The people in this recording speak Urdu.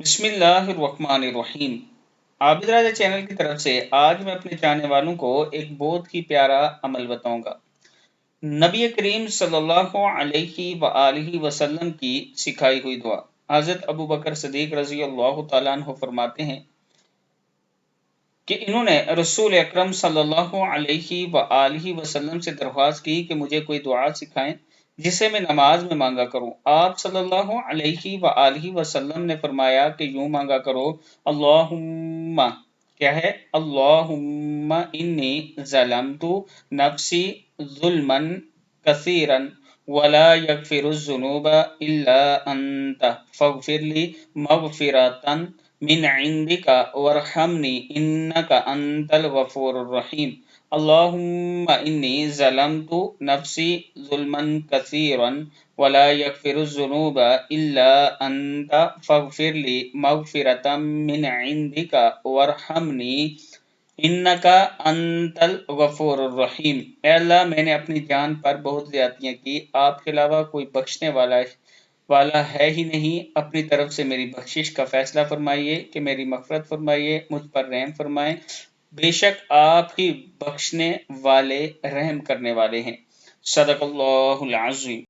بسم اللہ الرحمن الرحیم۔ عابد راجہ چینل کی طرف سے آج میں اپنے چاہنے والوں کو ایک بہت ہی پیارا عمل بتاؤں گا۔ نبی کریم صلی اللہ علیہ وآلہ وسلم کی سکھائی ہوئی دعا۔ حضرت ابو بکر صدیق رضی اللہ تعالیٰ عنہ فرماتے ہیں کہ انہوں نے رسول اکرم صلی اللہ علیہ وآلہ وسلم سے درخواست کی کہ مجھے کوئی دعا سکھائیں جسے میں نماز میں مانگا کروں۔ آپ صلی اللہ علیہ وآلہ وسلم نے فرمایا کہ یوں مانگا کرو، اللہم، کیا ہے؟ اللہم انی ظلمت نفسی ظلما کثیرا ولا یغفر الذنوب الا انت فاغفر لی مغفرۃ من عندک وارحمنی انک انت الغفور الرحیم۔ اللہم انی ظلمت نفسی ظلما کثیرا ولا یغفر الذنوب الا انت فاغفر لی مغفرۃ من عندک وارحمنی انک انت الغفور الرحیم۔ اے اللہ، میں نے اپنی جان پر بہت زیادتیاں کی، آپ کے علاوہ کوئی بخشنے والا ہے ہی نہیں، اپنی طرف سے میری بخشش کا فیصلہ فرمائیے کہ میری مغفرت فرمائیے، مجھ پر رحم فرمائیں، بے شک آپ ہی بخشنے والے رحم کرنے والے ہیں۔ صدق اللہ العظیم۔